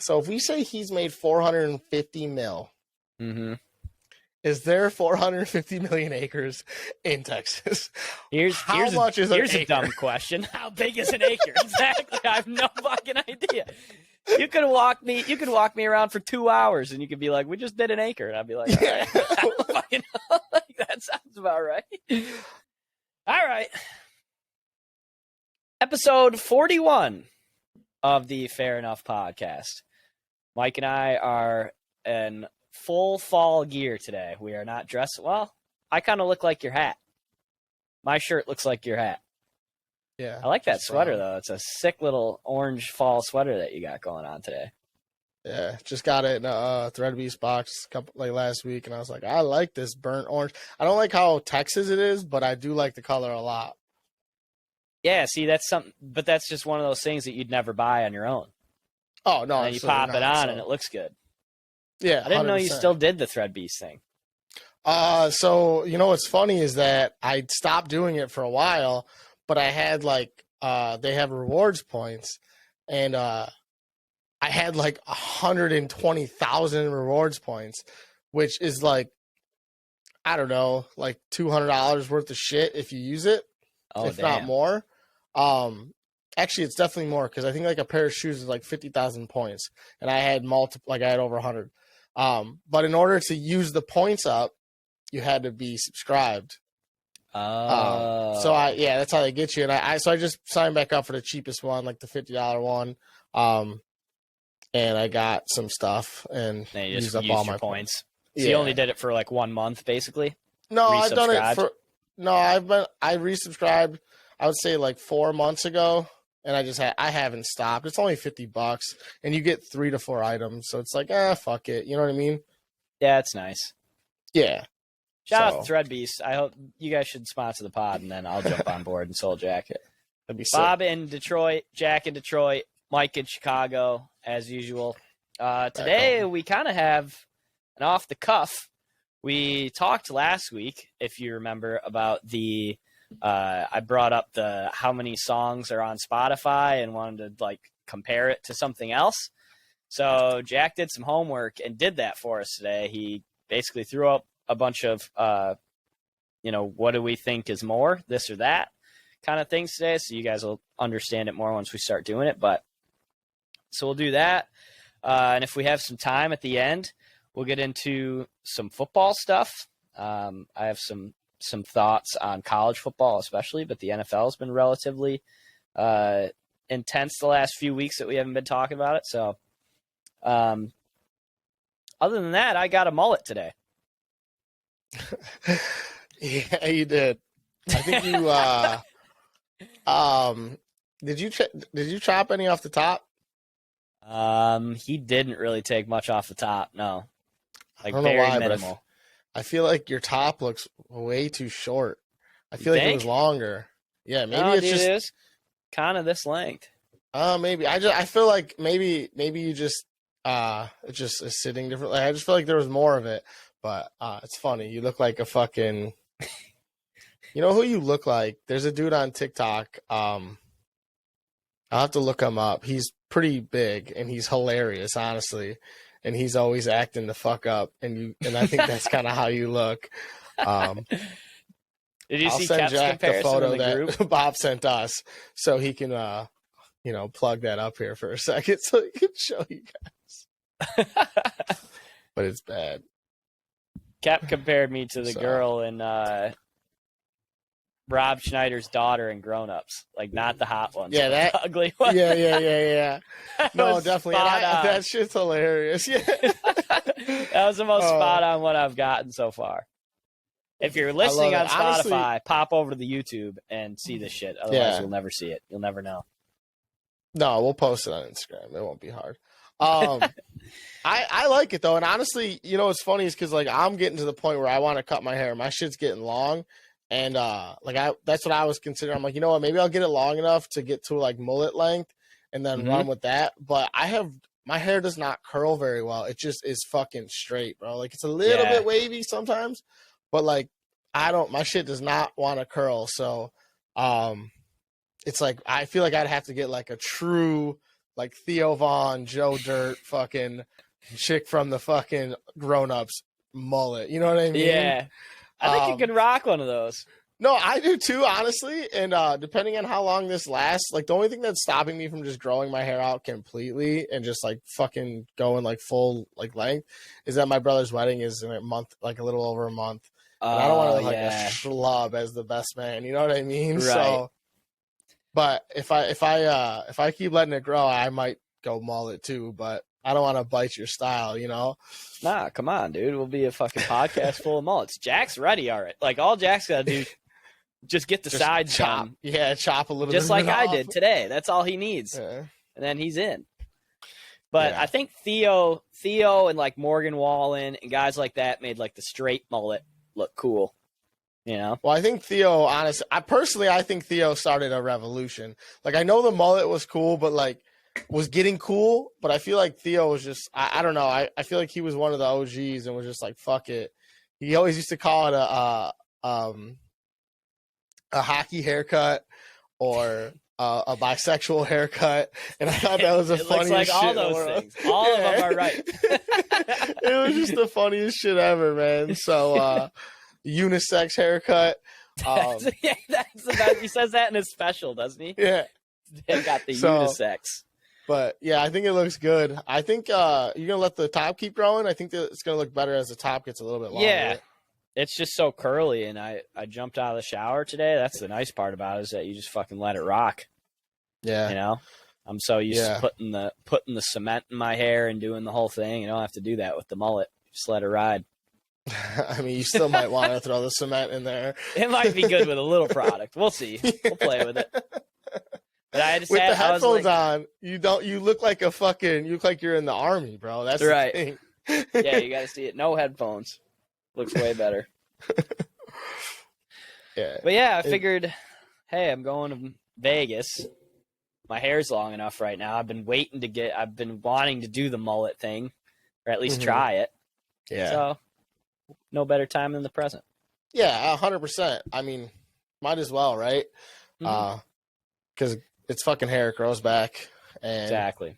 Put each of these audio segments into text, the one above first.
So if we say he's made 450 mil, Mm-hmm. is there 450 million acres in Texas? Here's much is an here's a acre? dumb question. How big is an acre? Exactly. I have no fucking idea. You could walk me around for 2 hours and you could be like, we just did an acre. And I'd be like, all right. I don't fucking know. Like, that sounds about right. All right. Episode 41 of the Fair Enough podcast. Mike and I are in full fall gear today. We are not dressed. Well, I kind of look like your hat. My shirt looks like your hat. Yeah. I like that sweater, though. It's a sick little orange fall sweater that you got going on today. Yeah, just got it in a Thread Beast box last week, and I was like, I like this burnt orange. I don't like how Texas it is, but I do like the color a lot. Yeah, see, that's something, but that's just one of those things that you'd never buy on your own. Oh no! And you pop it on, and it looks good. Yeah, I didn't know you 100%. still did the Thread Beast thing. So you know what's funny is that I stopped doing it for a while, but I had they have rewards points, and I had 120,000 rewards points, which is I don't know, $200 worth of shit if you use it, if not more. Actually, it's definitely more because I think a pair of shoes is 50,000 points, and I had I had over 100. But in order to use the points up, you had to be subscribed. So that's how they get you. And I just signed back up for the cheapest one, the $50 one. And I got some stuff and you used just up used all your my points. Yeah. So you only did it for 1 month, basically? No, I've done it for. No, I resubscribed. I would say 4 months ago, and I haven't stopped. It's only $50, and you get 3 to 4 items, so it's fuck it. You know what I mean? Yeah, it's nice. Yeah. Shout out to Thread Beast. I hope you guys should sponsor the pod, and then I'll jump on board and Soul Jack it. That'd be Bob sick. in Detroit, Jack in Detroit, Mike in Chicago, as usual. Today we kind of have an off the cuff. We talked last week, if you remember, about the I brought up the how many songs are on Spotify and wanted to compare it to something else. So Jack did some homework and did that for us today. He basically threw up a bunch of what do we think is more, this or that kind of things today. So you guys will understand it more once we start doing it. But so we'll do that. And if we have some time at the end, we'll get into some football stuff. I have some thoughts on college football especially, but the NFL has been relatively intense the last few weeks that we haven't been talking about it. So other than that, I got a mullet today. Yeah, you did. I think you did you chop any off the top? He didn't really take much off the top, no. I don't know very why, minimal. but I feel like your top looks way too short. I feel like it was longer. Yeah, maybe no, it's dude, just it is kind of this length. Maybe I feel like maybe you just it just is sitting differently. I just feel like there was more of it, but it's funny. You look like a fucking. You know who you look like? There's a dude on TikTok. I'll have to look him up. He's pretty big and he's hilarious, honestly. And he's always acting the fuck up, and I think that's kind of how you look. Did you I'll see send Kep's Jack the comparison photo in the that group? Bob sent us, so he can plug that up here for a second, so he can show you guys. But it's bad. Kep compared me to the girl in Rob Schneider's daughter in Grown Ups, not the hot ones. Yeah, that the ugly one. Yeah. No, definitely. That shit's hilarious. Yeah, that was the most spot on one I've gotten so far. If you're listening on Spotify, honestly, pop over to the YouTube and see this shit. Otherwise, you'll never see it. You'll never know. No, we'll post it on Instagram. It won't be hard. I like it though, and honestly, what's funny is because I'm getting to the point where I want to cut my hair. My shit's getting long. And that's what I was considering. I'm like, you know what? Maybe I'll get it long enough to get to mullet length, and then run with that. But my hair does not curl very well. It just is fucking straight, bro. It's a little bit wavy sometimes, but my shit does not want to curl. So, it's I feel like I'd have to get a true like Theo Vaughn, Joe Dirt, fucking chick from the fucking Grown Ups mullet. You know what I mean? Yeah. I think you can rock one of those. No, I do too, honestly. And depending on how long this lasts, like the only thing that's stopping me from just growing my hair out completely and just like fucking going like full like length is that my brother's wedding is in a month, like a little over a month. And I don't want to look like a schlub as the best man. You know what I mean? Right. So, but if I keep letting it grow, I might go mullet too. But I don't want to bite your style, you know? Nah, come on, dude. We'll be a fucking podcast full of mullets. Jack's ready, all right. Like all Jack's got to do. Just get the sides chop. done. Yeah, chop a little just bit. Just like I did today. That's all he needs. Yeah. And then he's in. But I think Theo and like Morgan Wallen and guys like that made like the straight mullet look cool. You know? Well, I think Theo, honestly, I think Theo started a revolution. Like, I know the mullet was cool, but like, was getting cool. But I feel like Theo was just, I don't know. I feel like he was one of the OGs and was just like, fuck it. He always used to call it a hockey haircut or a bisexual haircut, and I thought that was the funniest like shit. All those things, all of them are right. It was just the funniest shit ever, man. So unisex haircut. That's the best. He says that in his special, doesn't he? Yeah, they got the unisex. But yeah, I think it looks good. I think you're gonna let the top keep growing. I think that it's gonna look better as the top gets a little bit longer. Yeah. It's just so curly, and I jumped out of the shower today. That's the nice part about it, is that you just fucking let it rock. Yeah. You know? I'm so used to putting the cement in my hair and doing the whole thing. You don't have to do that with the mullet. Just let it ride. I mean, you still might want to throw the cement in there. It might be good with a little product. We'll see. We'll play with it. But I just with the headphones on, you look like you look like you're in the army, bro. That's right. The thing. Yeah, you got to see it. No headphones. Looks way better. Yeah. But yeah, I figured, hey, I'm going to Vegas. My hair's long enough right now. I've been wanting to do the mullet thing, or at least try it. Yeah. So, no better time than the present. Yeah, 100%. I mean, might as well, right? Because it's fucking hair. It grows back. And exactly.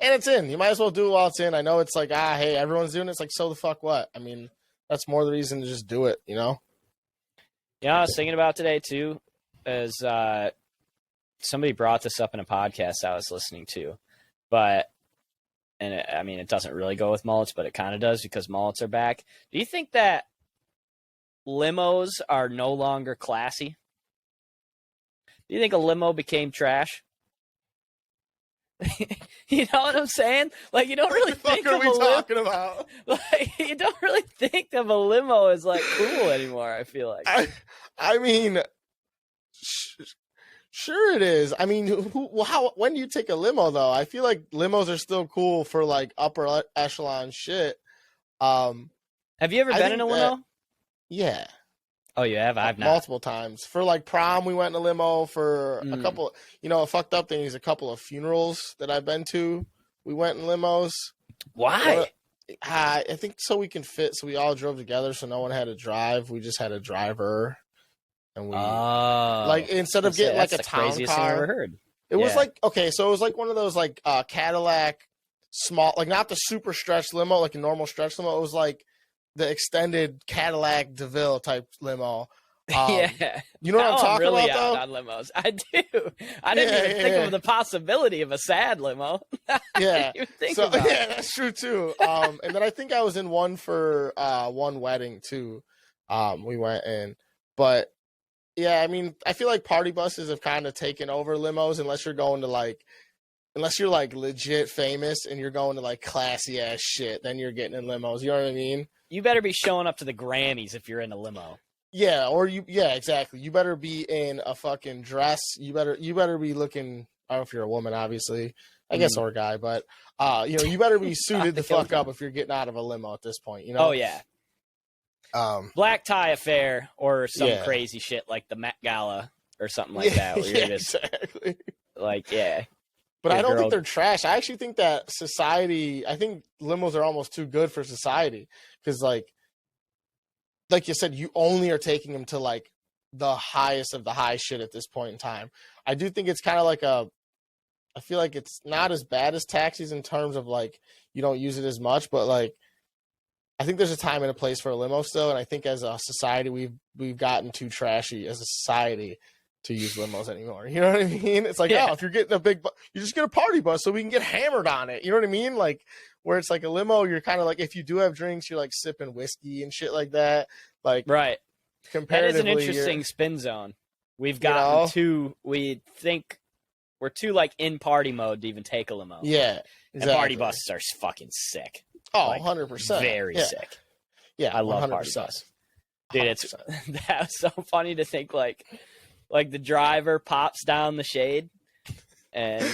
And it's in. You might as well do it while it's in. I know it's like, hey, everyone's doing it. It's like, so the fuck what? I mean, that's more the reason to just do it, you know? You know, I was thinking about today, too, is somebody brought this up in a podcast I was listening to. It doesn't really go with mullets, but it kind of does because mullets are back. Do you think that limos are no longer classy? Do you think a limo became trash? You know what I'm saying? Like, you don't really think of a limo. Talking about? Like, you don't really think of a limo as like cool anymore. I feel like. I mean, sure it is. I mean, when do you take a limo though? I feel like limos are still cool for like upper echelon shit. Have you ever been in a limo? Yeah. Oh, you have? I've not. Multiple times. For like prom, we went in a limo. For a couple, a fucked up thing is a couple of funerals that I've been to. We went in limos. Why? I think so we can fit. So we all drove together, so no one had to drive. We just had a driver, and we like instead of getting like a town car. Thing I ever heard. It was like so it was like one of those like Cadillac small, like not the super stretch limo, like a normal stretch limo. It was like the extended Cadillac DeVille type limo. Yeah. You know what I'm talking really about, though? On limos. I do. I didn't even think of the possibility of a sad limo. Yeah. About yeah, that's true, too. And then I think I was in one for one wedding, too. We went in. But, yeah, I mean, I feel like party buses have kind of taken over limos unless you're going to, like, unless you're, like, legit famous and you're going to, like, classy-ass shit. Then you're getting in limos. You know what I mean? You better be showing up to the Grammys if you're in a limo. Yeah, exactly. You better be in a fucking dress. You better be looking. I don't know if you're a woman, obviously. I guess or a guy, but you better be suited the fuck up if you're getting out of a limo at this point. You know? Oh yeah. Black tie affair or some crazy shit like the Met Gala or something like that. Where you're just, exactly. Like But I don't think they're trash. I actually think that society. I think limos are almost too good for society because like you said, you only are taking them to like the highest of the high shit at this point in time. I do think it's kind of like I feel like it's not as bad as taxis in terms of like you don't use it as much, but like I think there's a time and a place for a limo still, and I think as a society we've gotten too trashy as a society to use limos anymore. You know what I mean? It's like, oh, if you're getting a big you just get a party bus so we can get hammered on it. You know what I mean? Like where it's like a limo, you're kind of like if you do have drinks, you're like sipping whiskey and shit like that. Like right. Comparatively, that is an interesting spin zone. We've gotten to we think we're too like in party mode to even take a limo. Yeah, exactly. And party buses are fucking sick. Oh, like, 100%. Very sick. Yeah, I love 100%. party buses. Dude, that's so funny to think like the driver pops down the shade and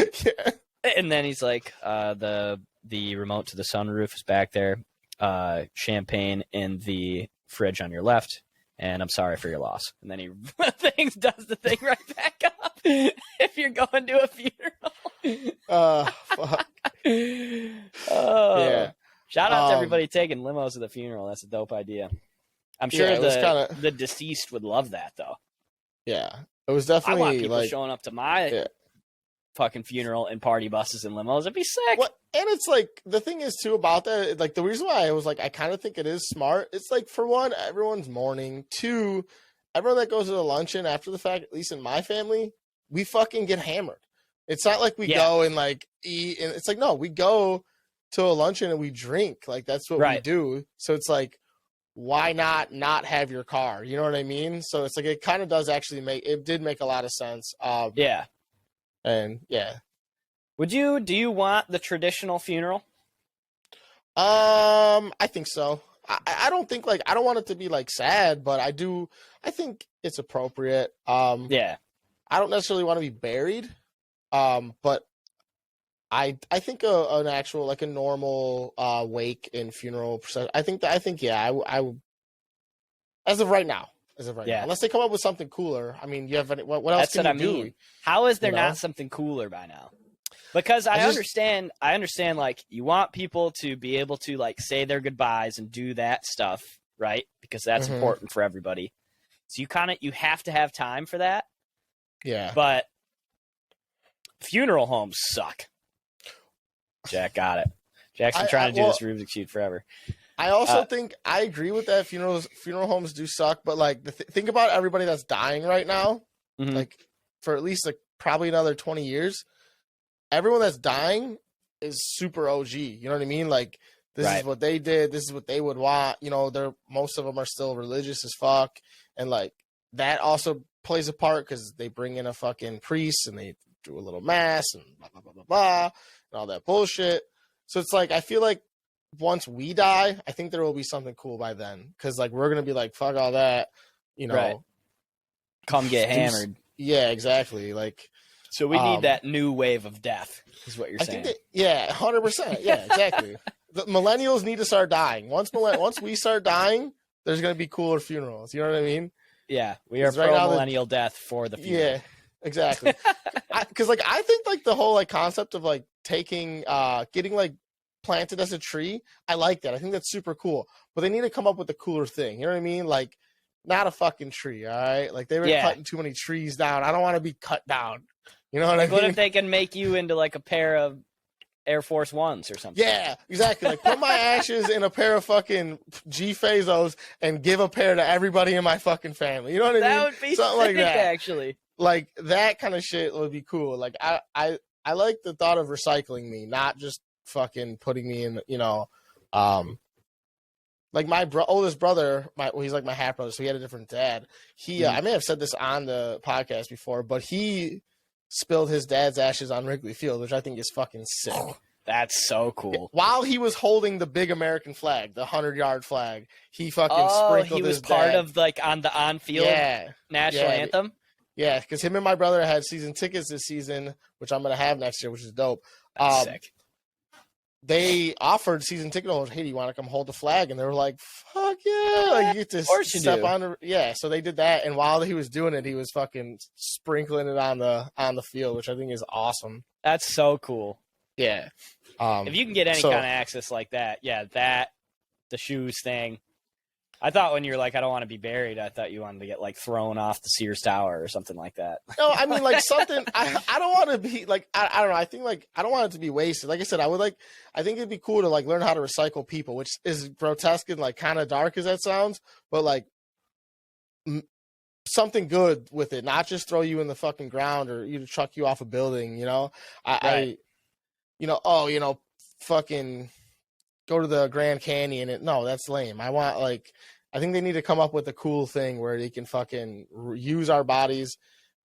and then he's like, the remote to the sunroof is back there. Champagne in the fridge on your left. And I'm sorry for your loss. And then he does the thing right back up if you're going to a funeral. Fuck. Yeah. Shout out to everybody taking limos to the funeral. That's a dope idea. I'm sure the deceased would love that, though. Yeah. It was definitely I want people showing up to my fucking funeral in party buses and limos. It'd be sick. Well, and it's like the thing is too about that, like the reason why I was like I kind of think it is smart. It's like for one, everyone's mourning. Two, everyone that goes to the luncheon after the fact, at least in my family, we fucking get hammered. It's not like we go and like eat, and it's like no, we go to a luncheon and we drink. Like that's what we do. So it's like, why not have your car? You know what I mean? So it's like it kind of does actually did make a lot of sense. Yeah. And yeah. Do you want the traditional funeral? I think so. I don't think I don't want it to be like sad, but I think it's appropriate. Yeah. I don't necessarily want to be buried. But I think an actual like a normal wake and funeral procession. I think I as of right now. Unless they come up with something cooler. I mean, you have what else can you do? How is there not something cooler by now? Because I understand like you want people to be able to like say their goodbyes and do that stuff, right? Because that's important for everybody. So you have to have time for that. Yeah. But funeral homes suck. Jack got it. Jack's been trying to do this Rubik's Cube forever. I also think I agree with that. Funeral homes do suck, but like think about everybody that's dying right now, like for at least like probably another 20 years. Everyone that's dying is super OG. You know what I mean? Like this is what they did. This is what they would want. You know, most of them are still religious as fuck, and like that also plays a part because they bring in a fucking priest and they do a little mass and blah blah blah blah blah and all that bullshit. So it's like I feel like once we die, I think there will be something cool by then because like we're gonna be like fuck all that, you know. Come get hammered. Yeah, exactly. Like. So we need that new wave of death, is what you're saying. 100%. Yeah, exactly. The millennials need to start dying. Once we start dying, there's going to be cooler funerals. You know what I mean? Yeah, we are pro-millennial death for the funeral. Yeah, exactly. Because I think like the whole like concept of like taking, getting like planted as a tree, I like that. I think that's super cool. But they need to come up with a cooler thing. You know what I mean? Like not a fucking tree. All right. Like they were cutting too many trees down. I don't want to be cut down. You know what I mean? What if they can make you into like a pair of Air Force Ones or something? Yeah, exactly. Like put my ashes in a pair of fucking G Fazos and give a pair to everybody in my fucking family. You know what I mean? That would be something like that. Actually, like that kind of shit would be cool. Like I like the thought of recycling me, not just fucking putting me in. You know, like my oldest brother, he's like my half brother, so he had a different dad. He, I may have said this on the podcast before, but he spilled his dad's ashes on Wrigley Field, which I think is fucking sick. That's so cool. While he was holding the big American flag, the 100-yard flag, he fucking sprinkled he was his part dad. of like on the on-field national anthem. Yeah, because him and my brother had season tickets this season, which I'm gonna have next year, which is dope. That's sick. They offered season ticket holders, hey, do you want to come hold the flag? And they were like, fuck yeah. Like, you get to step on so they did that. And while he was doing it, he was fucking sprinkling it on the field, which I think is awesome. That's so cool. Yeah. If you can get any kind of access like that, the shoes thing. I thought when you were like, I don't want to be buried, I thought you wanted to get like thrown off the Sears Tower or something like that. No, I mean like something. I don't want to be like I don't know. I think like I don't want it to be wasted. Like I said, I think it'd be cool to like learn how to recycle people, which is grotesque and like kind of dark as that sounds, but like something good with it, not just throw you in the fucking ground or you chuck you off a building. You know, I fucking go to the Grand Canyon. No, that's lame. I think they need to come up with a cool thing where they can fucking use our bodies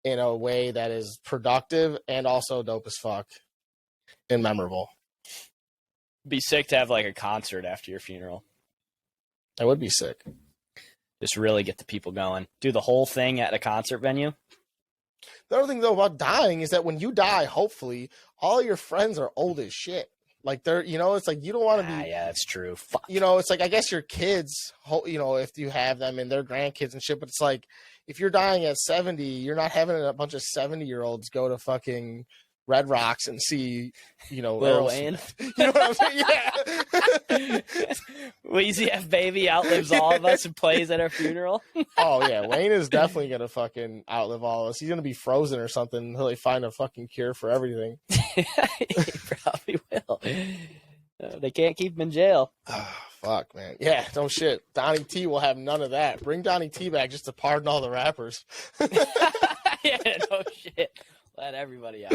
in a way that is productive and also dope as fuck and memorable. Be sick to have like a concert after your funeral. That would be sick. Just really get the people going. Do the whole thing at a concert venue. The other thing though about dying is that when you die, hopefully all your friends are old as shit. Like they're, it's like you don't want to be. Yeah, that's true. Fuck. It's like I guess your kids, if you have them and their grandkids and shit. But it's like if you're dying at 70, you're not having a bunch of 70-year-olds go to fucking Red Rocks and see, Lil Wayne. You know what I'm saying? Yeah. Weezy F Baby outlives all of us and plays at our funeral. Oh yeah, Wayne is definitely gonna fucking outlive all of us. He's gonna be frozen or something until they find a fucking cure for everything. He probably will. They can't keep him in jail. Oh, fuck, man. Yeah, no shit. Donnie T will have none of that. Bring Donnie T back just to pardon all the rappers. Yeah, no shit. Let everybody out.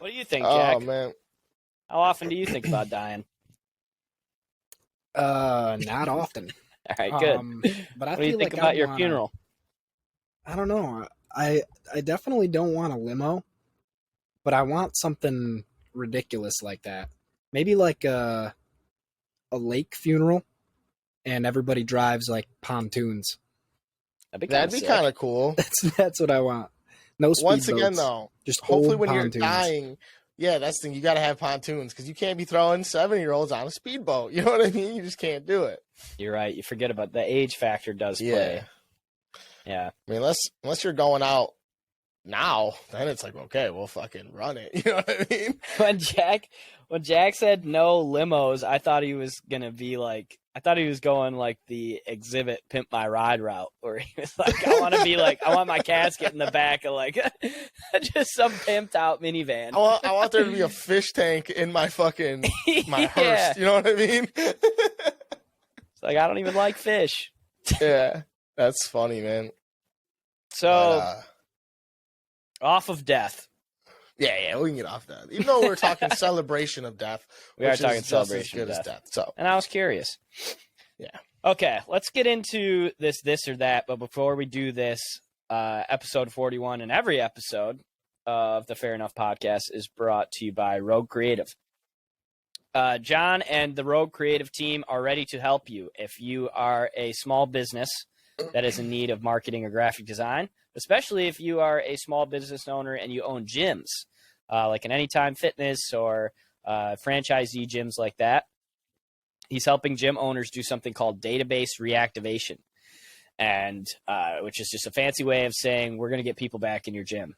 What do you think, Jack? Oh man. How often do you think about dying? Not often. All right, good. But what do you think about your funeral? I don't know. I definitely don't want a limo, but I want something ridiculous like that. Maybe like a lake funeral, and everybody drives like pontoons. That'd be kind of cool. That's what I want. No speedboats. Once again, though, just hopefully when pontoons. you're dying, yeah, that's the thing. You got to have pontoons because you can't be throwing 70-year-olds on a speedboat. You know what I mean? You just can't do it. You're right. You forget about the age factor does play. Yeah. I mean, unless you're going out now, then it's like, okay, we'll fucking run it. You know what I mean? When Jack said no limos, I thought he was gonna be like, I thought he was going like the Exhibit Pimp My Ride route, where he was like, I want my casket in the back of like just some pimped out minivan. I want there to be a fish tank in my fucking my hearse. You know what I mean? It's like I don't even like fish. Yeah, that's funny, man. So off of death. Yeah, we can get off that. Even though we're talking celebration of death, we are talking celebration of death. So, and I was curious. Yeah. Okay, let's get into this or that. But before we do this, episode 41 and every episode of the Fair Enough podcast is brought to you by Rogue Creative. John and the Rogue Creative team are ready to help you if you are a small business that is in need of marketing or graphic design, especially if you are a small business owner and you own gyms, like an Anytime Fitness or franchisee gyms like that. He's helping gym owners do something called database reactivation, and which is just a fancy way of saying we're going to get people back in your gym.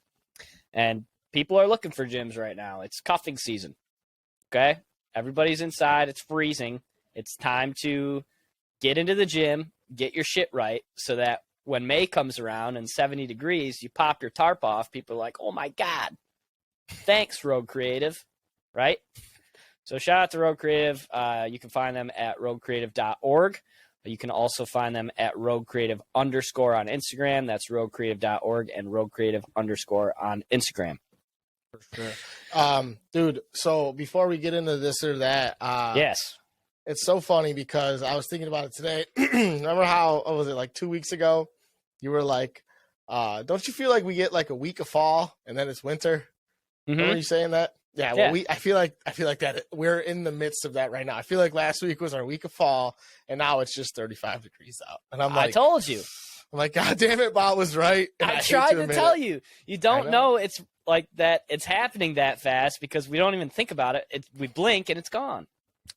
And people are looking for gyms right now. It's cuffing season. Okay? Everybody's inside. It's freezing. It's time to get into the gym, get your shit right, so that when May comes around and 70 degrees, you pop your tarp off. People are like, oh my God, thanks, Rogue Creative, right? So shout out to Rogue Creative. You can find them at roguecreative.org. You can also find them at roguecreative_ on Instagram. That's roguecreative.org and roguecreative_ on Instagram. For sure. Dude, so before we get into this or that, yes. It's so funny because I was thinking about it today. Remember how, what was it, like 2 weeks ago? You were like, don't you feel like we get like a week of fall and then it's winter? Mm-hmm. Remember you saying that? Yeah, well, I feel like that we're in the midst of that right now. I feel like last week was our week of fall, and now it's just 35 degrees out. And I'm like, I told you. I'm like, God damn it, Bob was right. I tried to tell you. You don't know it's like that. It's happening that fast because we don't even think about it. We blink and it's gone.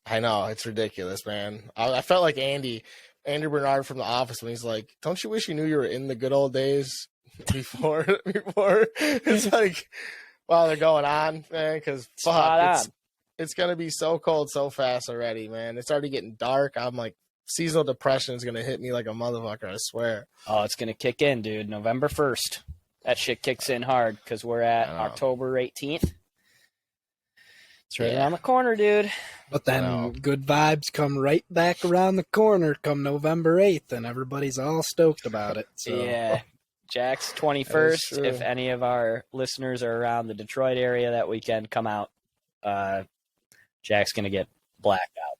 I know, it's ridiculous, man. I felt like Andy Bernard from The Office when he's like, "Don't you wish you knew you were in the good old days before?" It's like, well, they're going on, man, because fuck, it's gonna be so cold so fast already, man. It's already getting dark. I'm like seasonal depression is gonna hit me like a motherfucker. I swear. Oh, it's gonna kick in, dude. November 1st. That shit kicks in hard because we're at October 18th. It's right around the corner, dude. But then good vibes come right back around the corner come November 8th, and everybody's all stoked about it. So. Yeah. Jack's 21st. If any of our listeners are around the Detroit area that weekend, come out. Jack's going to get blacked out.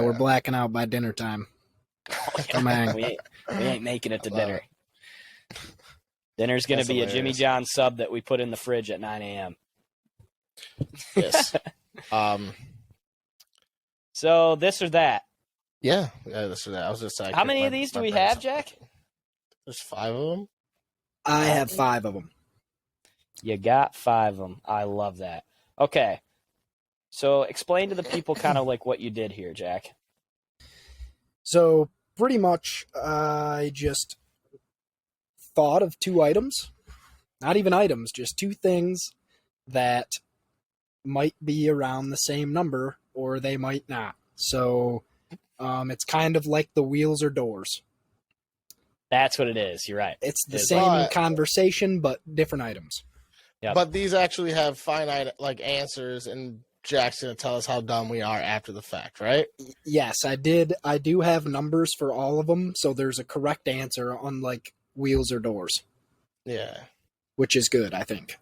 We're blacking out by dinner time. Come on. We ain't making it to dinner. Dinner's going to be hilarious. A Jimmy John sub that we put in the fridge at 9 a.m. Yes. So this or that? Yeah, this or that. I was just saying. How many of these do we have, Jack? There's 5 of them. I have 5 of them. You got 5 of them. I love that. Okay. So explain to the people kind of like what you did here, Jack. So pretty much I just thought of 2 items. Not even items, just 2 things that might be around the same number or they might not. So it's kind of like the wheels or doors. That's what it is. You're right. It's the same conversation, but different items. Yep. But these actually have finite answers, and Jack's going to tell us how dumb we are after the fact, right? Yes, I did. I do have numbers for all of them, so there's a correct answer, unlike wheels or doors. Yeah. Which is good, I think.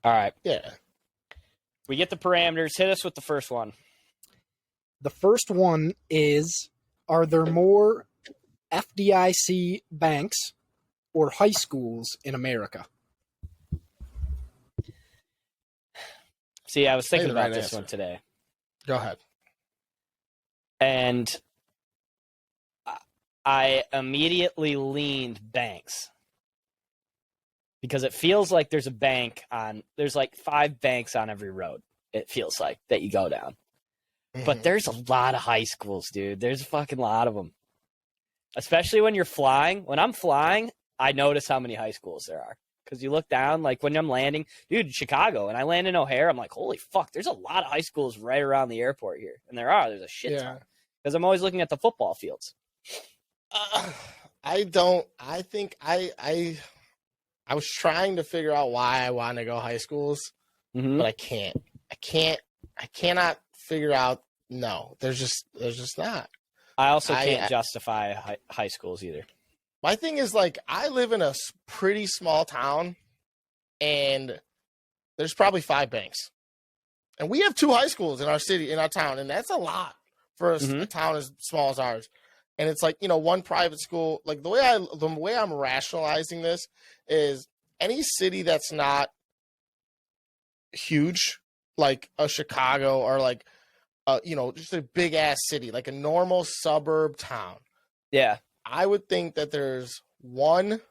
All right. Yeah. We get the parameters. Hit us with the first one. The first one is, are there more FDIC banks or high schools in America? See, I was thinking about this one today. Go ahead. And I immediately leaned banks. Because it feels like there's like 5 banks on every road, it feels like, that you go down. Mm-hmm. But there's a lot of high schools, dude. There's a fucking lot of them. Especially when you're flying. When I'm flying, I notice how many high schools there are. Because you look down, like when I'm landing, dude, Chicago, and I land in O'Hare, I'm like, holy fuck, there's a lot of high schools right around the airport here. And there's a shit ton. Because I'm always looking at the football fields. I was trying to figure out why I want to go high schools, but I can't. I cannot figure out. No, there's just not. I also can't justify high schools either. My thing is, I live in a pretty small town, and there's probably 5 banks. And we have 2 high schools in our city, in our town, and that's a lot for a town as small as ours. And it's one private school. Like, the way I'm rationalizing this is any city that's not huge, like a Chicago or just a big ass city, like a normal suburb town. Yeah. I would think that there's 1,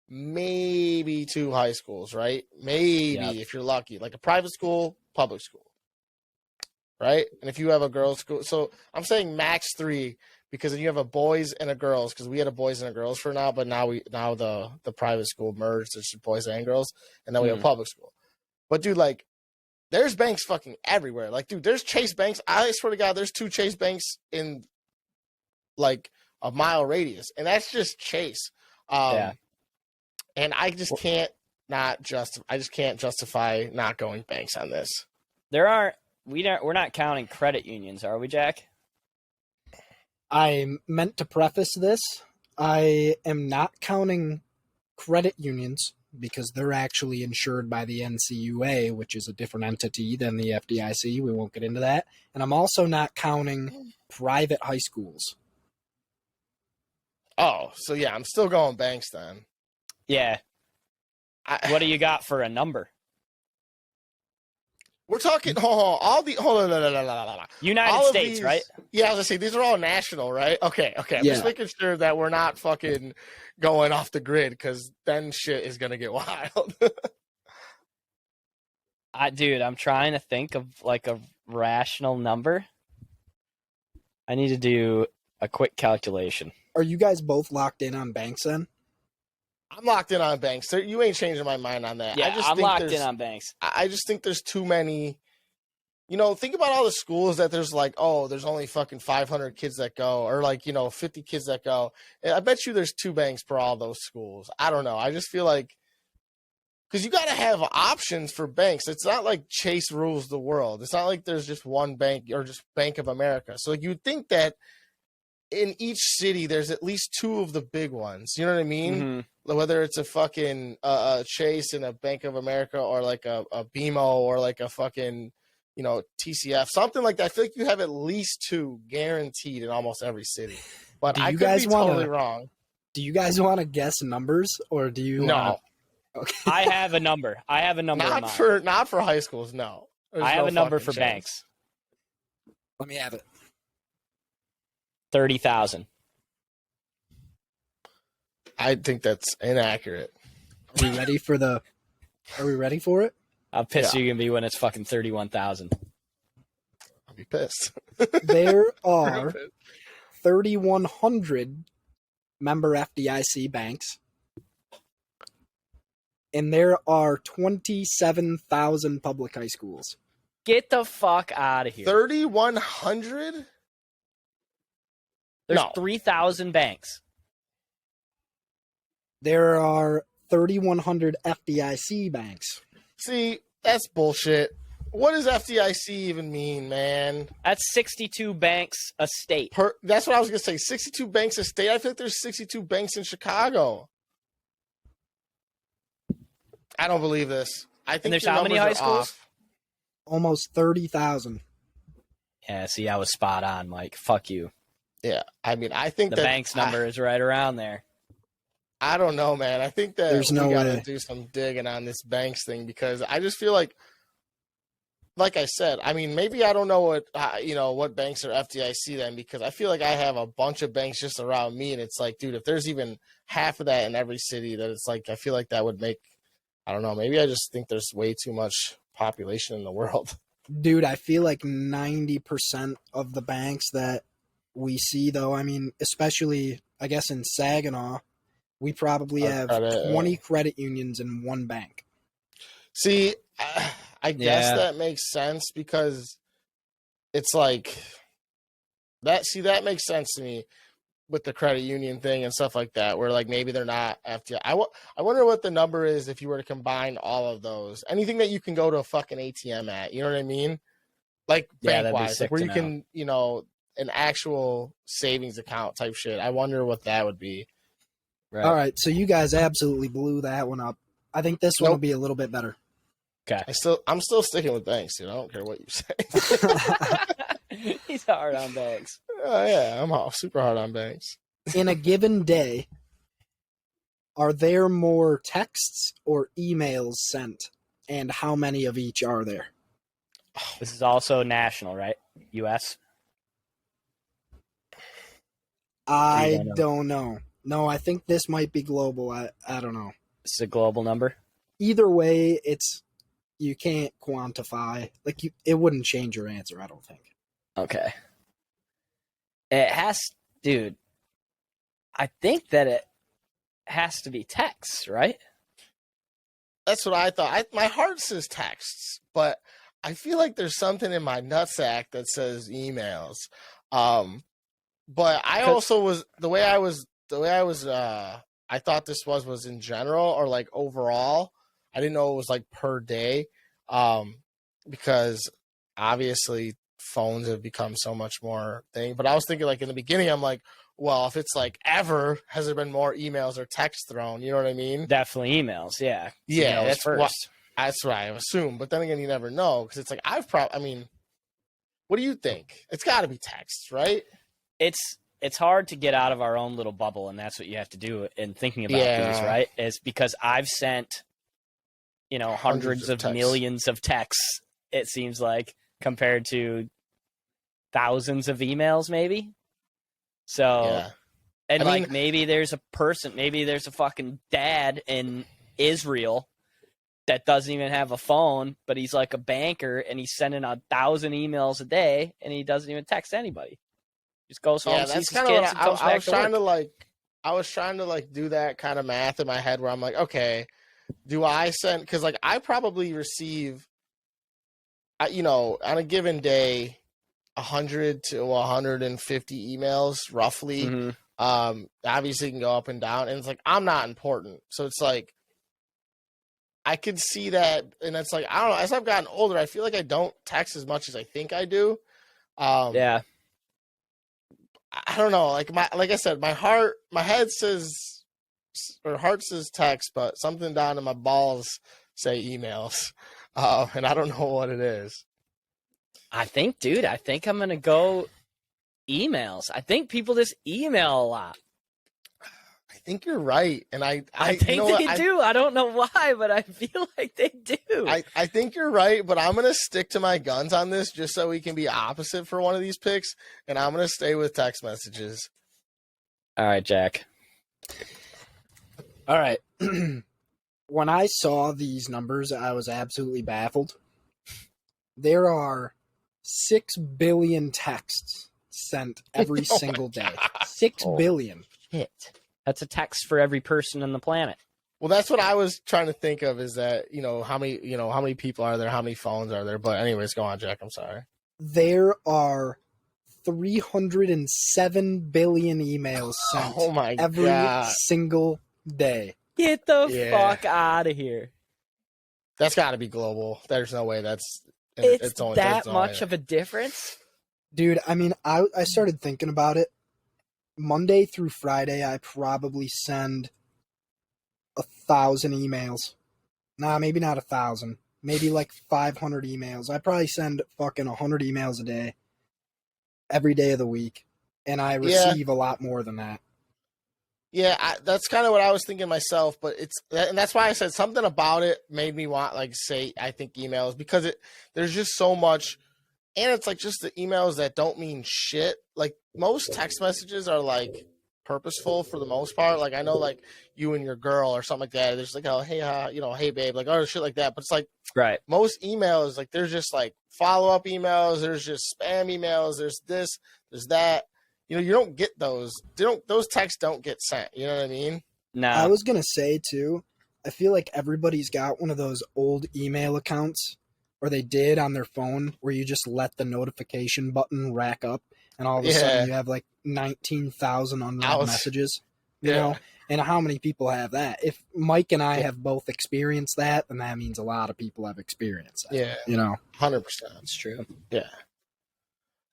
maybe 2 high schools, right? Maybe if you're lucky, like a private school, public school, right? And if you have a girls' school, so I'm saying max 3 because then you have a boys and a girls, because we had a boys and a girls for now, but now the private school merged, it's boys and girls, and then we have public school. But dude, there's banks fucking everywhere. Dude, there's Chase banks. I swear to God, there's 2 Chase banks in a mile radius, and that's just Chase. And I just can't justify not going banks on this. We're not counting credit unions, are we, Jack? I meant to preface this. I am not counting credit unions because they're actually insured by the NCUA, which is a different entity than the FDIC. We won't get into that. And I'm also not counting private high schools. Oh, so yeah, I'm still going banks then. Yeah. What do you got for a number? We're talking United States, right? Yeah, I was gonna say these are all national, right? Okay. I'm just making sure that we're not fucking going off the grid, because then shit is gonna get wild. Dude, I'm trying to think of a rational number. I need to do a quick calculation. Are you guys both locked in on banks then? I'm locked in on banks. You ain't changing my mind on that. Yeah, I'm locked in on banks. I just think there's too many think about all the schools that there's like, oh, there's only fucking 500 kids that go, or like, 50 kids that go. I bet you there's 2 banks per all those schools. I don't know. I just feel like, because you got to have options for banks. It's not like Chase rules the world. It's not like there's just one bank or just Bank of America. So like, you would think that in each city, there's at least 2 of the big ones. You know what I mean? Mm-hmm. Whether it's a fucking Chase and a Bank of America, or like a BMO, or like a fucking, TCF, something like that. I feel like you have at least 2 guaranteed in almost every city. But I could be totally wrong. Do you guys want to guess numbers, or do you? No. Okay. I have a number. Not for high schools. No. I have a number for banks. Let me have it. 30,000. I think that's inaccurate. Are we ready for it? How pissed are you gonna be when it's fucking 31,000? I'll be pissed. There are 3,100 member FDIC banks, and there are 27,000 public high schools. Get the fuck out of here. 3,100? There's 3,000 banks. There are 3,100 FDIC banks. See, that's bullshit. What does FDIC even mean, man? That's 62 banks a state. That's what I was going to say. 62 banks a state? I feel like there's 62 banks in Chicago. I don't believe this. I think and there's how many high schools? Almost 30,000. Yeah, see, I was spot on, Mike. Fuck you. Yeah, I mean, I think the bank's number is right around there. I don't know, man. I think that we got to do some digging on this banks thing, because I just feel like I said, I mean, maybe I don't know what banks are FDIC then, because I feel like I have a bunch of banks just around me, and it's like, dude, if there's even half of that in every city, that it's like, I feel like that would make, I don't know, maybe I just think there's way too much population in the world. Dude, I feel like 90% of the banks that we see, though, I mean, especially, I guess, in Saginaw, we probably have 20 credit unions in one bank. See, I guess that makes sense, because it's like that. See, that makes sense to me with the credit union thing and stuff like that, where like maybe they're not FDIC. I wonder what the number is if you were to combine all of those. Anything that you can go to a fucking ATM at, you know what I mean? Like bank-wise, like where you can, an actual savings account type shit. I wonder what that would be. Right. All right, so you guys absolutely blew that one up. I think this one will be a little bit better. Okay. I'm still sticking with banks, dude. I don't care what you say. He's hard on banks. Yeah, I'm super hard on banks. In a given day, are there more texts or emails sent, and how many of each are there? This is also national, right? U.S.? I don't know. No, I think this might be global. I don't know. This is a global number? Either way, you can't quantify. Like, it wouldn't change your answer, I don't think. Okay. It has, dude, I think that it has to be texts, right? That's what I thought. My heart says texts, but I feel like there's something in my nutsack that says emails. But I also was I thought this was in general, or like overall. I didn't know it was like per day, because obviously phones have become so much more thing. But I was thinking, like, in the beginning, I'm like, well, if it's like ever, has there been more emails or texts thrown? You know what I mean? Definitely emails. Yeah. Yeah. Emails first. That's what I assume. But then again, you never know, because it's like what do you think? It's got to be texts, right? It's hard to get out of our own little bubble, and that's what you have to do in thinking about these, right? Is because I've sent, hundreds of millions of texts, it seems like, compared to thousands of emails, maybe. So, maybe there's a fucking dad in Israel that doesn't even have a phone, but he's like a banker, and he's sending 1,000 emails a day, and he doesn't even text anybody. Just goes home, sees his kids, and comes back to work. I was trying to do that kind of math in my head, where I'm like, okay, do I send? Because I probably receive on a given day, 100 to 150 emails roughly. Mm-hmm. Obviously it can go up and down, and it's like, I'm not important. So it's like, I could see that, and it's like, I don't know, as I've gotten older, I feel like I don't text as much as I think I do. Yeah. I don't know. Like I said, my head says, or heart says text, but something down in my balls say emails. And I don't know what it is. I think I'm going to go emails. I think people just email a lot. I think you're right. And I think they do. I don't know why, but I feel like they do. I think you're right, but I'm going to stick to my guns on this just so we can be opposite for one of these picks. And I'm going to stay with text messages. All right, Jack. All right. When I saw these numbers, I was absolutely baffled. There are 6 billion texts sent every single day. 6 billion. Shit. That's a text for every person on the planet. Well, that's what I was trying to think of, is that, how many people are there, how many phones are there? But anyways, go on, Jack. I'm sorry. There are 307 billion emails sent every single day. Get the fuck out of here. That's got to be global. There's no way it's only that much of a difference? Dude, I mean, I started thinking about it. Monday through Friday, I probably send 1,000 emails. Nah, maybe not 1,000. Maybe like 500 emails. I probably send fucking 100 emails a day. Every day of the week. And I receive a lot more than that. Yeah, that's kind of what I was thinking myself, but and that's why I said something about it made me want, say, I think emails, because there's just so much, and it's like just the emails that don't mean shit. Like, most text messages are like purposeful for the most part. Like, I know, like, you and your girl or something like that, there's like, oh, hey, hey babe, like, or shit like that. But it's like, right, most emails, like, there's just like follow-up emails, there's just spam emails, there's this, there's that. You don't get those. Those texts don't get sent. You know what I mean? No. I was going to say, too, I feel like everybody's got one of those old email accounts, or they did on their phone, where you just let the notification button rack up, and all of a sudden you have like 19,000 unread messages. You know? And how many people have that? If Mike and I have both experienced that, then that means a lot of people have experienced that. Yeah. 100%. It's true. Yeah.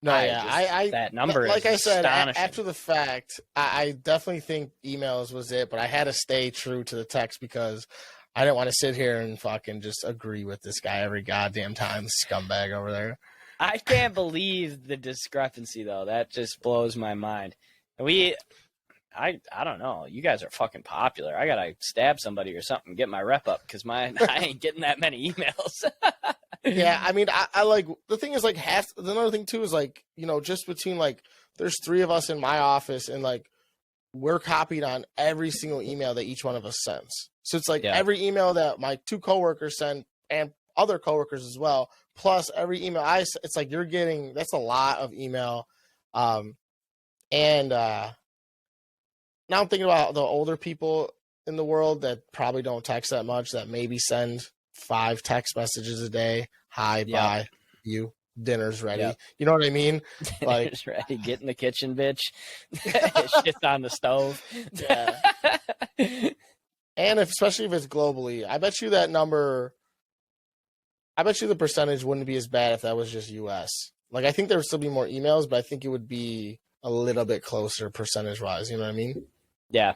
No, that number like I said, astonishing. after the fact, I definitely think emails was it, but I had to stay true to the text because I didn't want to sit here and fucking just agree with this guy every goddamn time, scumbag over there. I can't believe the discrepancy, though. That just blows my mind. I don't know. You guys are fucking popular. I gotta stab somebody or something, get my rep up, because I ain't getting that many emails. Yeah, I mean, I like, the thing is, like, another thing too is, like, just between, like, there's 3 of us in my office, and, like, we're copied on every single email that each one of us sends. So it's like every email that my 2 coworkers send, and other coworkers as well, plus every email it's like you're getting, that's a lot of email. And now I'm thinking about the older people in the world that probably don't text that much, that maybe send 5 text messages a day. Hi, bye, you, dinner's ready. You know what I mean? Like, dinner's ready. Get in the kitchen, bitch. Shit's on the stove. Yeah. And especially if it's globally, I bet you that number, I bet you the percentage wouldn't be as bad if that was just US. Like, I think there would still be more emails, but I think it would be a little bit closer percentage wise. You know what I mean? Yeah.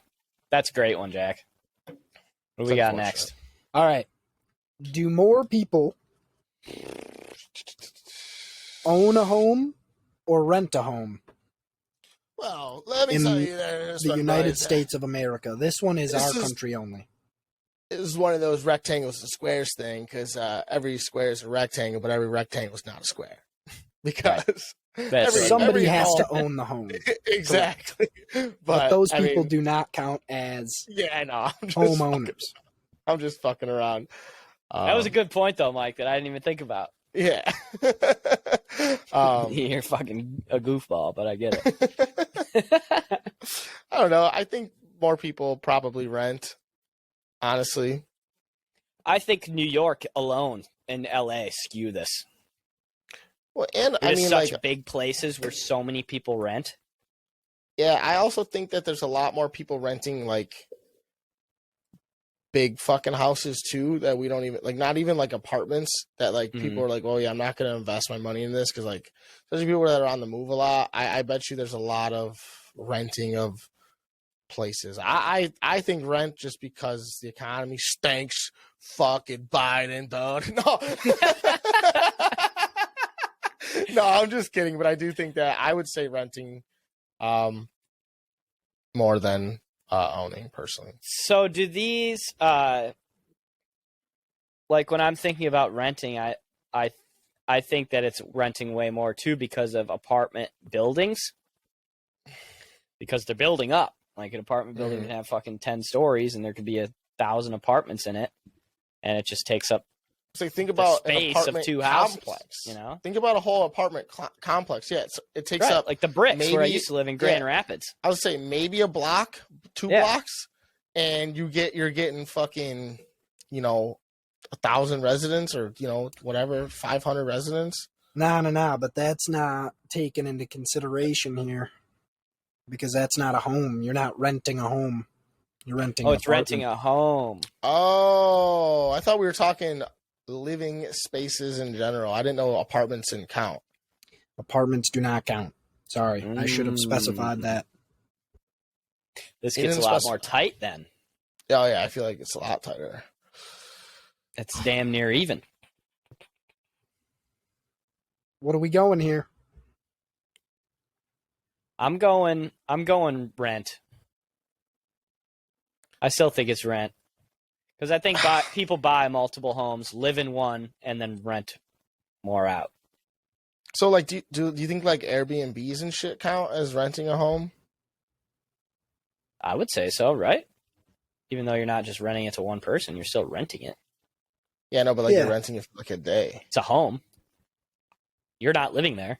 That's a great one, Jack. What do we got next? All right. Do more people own a home or rent a home? Well, let me tell you, there's the United States of America. This one is our country only. It was one of those rectangles and squares thing, because every square is a rectangle, but every rectangle is not a square. Because somebody has to own the home. Exactly. But those people do not count as homeowners. I'm just fucking around. That was a good point, though, Mike, that I didn't even think about. Yeah. You're fucking a goofball, but I get it. I don't know. I think more people probably rent, honestly. I think New York alone and LA skew this. Well, and There's I mean, such like, big places where so many people rent. yeah, I also think that there's a lot more people renting like big fucking houses too that we don't even like, not even like apartments that like people are like, oh yeah, I'm not going to invest my money in this because like, especially people that are on the move a lot. I bet you there's a lot of renting of places. I think rent just because the economy stinks. Fucking Biden, dog. No. No, I'm just kidding, but I do think that I would say renting more than owning personally. So do these like when I'm thinking about renting, I think that it's renting way more too because of apartment buildings. Because they're building up. Like an apartment building can have fucking 10 stories and there could be 1,000 apartments in it. And it just takes up So think about the space an apartment of two complex. houses, you know? Think about a whole apartment complex. Yeah, it takes up like the Bricks maybe, where I used to live in Grand Rapids. I would say maybe a block, 2 blocks, and you're getting fucking, 1,000 residents or whatever, 500 residents. No, but that's not taken into consideration here because that's not a home. You're not renting a home. You're renting. Oh, it's renting a home. Oh, I thought we were talking living spaces in general. I didn't know apartments didn't count. Apartments do not count. Sorry, I should have specified that. This gets a lot more tight then. Oh yeah, I feel like it's a lot tighter. It's damn near even. What are we going here? I'm going rent. I still think it's rent. Because I think people buy multiple homes, live in one, and then rent more out. So, like, do you think, like, Airbnbs and shit count as renting a home? I would say so, right? Even though you're not just renting it to one person, you're still renting it. Yeah, no, but, like, you're renting it for, like, a day. It's a home. You're not living there.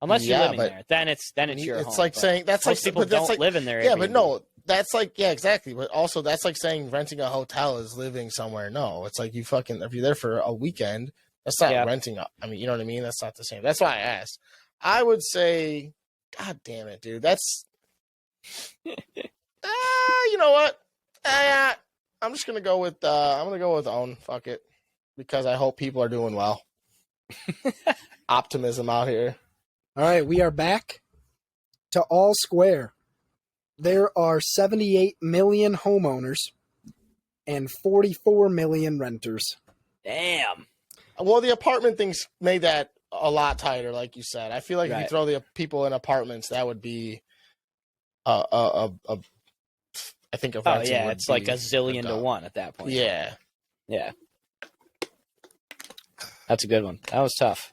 Unless you're living there. Then it's your home. It's like saying... That's most like, people don't live in their Airbnb. Yeah, but no... That's like, yeah, exactly. But also, that's like saying renting a hotel is living somewhere. No, it's like if you're there for a weekend, that's not renting. I mean, you know what I mean? That's not the same. That's why I asked. I would say, God damn it, dude. That's, you know what? I'm just going to go with, own. Fuck it. Because I hope people are doing well. Optimism out here. All right, we are back to all square. There are 78 million homeowners and 44 million renters. Damn. Well, the apartment things made that a lot tighter, like you said. I feel like if you throw the people in apartments, that would be I think of renting. Oh, yeah, it's like a zillion to one at that point. Yeah. Yeah. That's a good one. That was tough.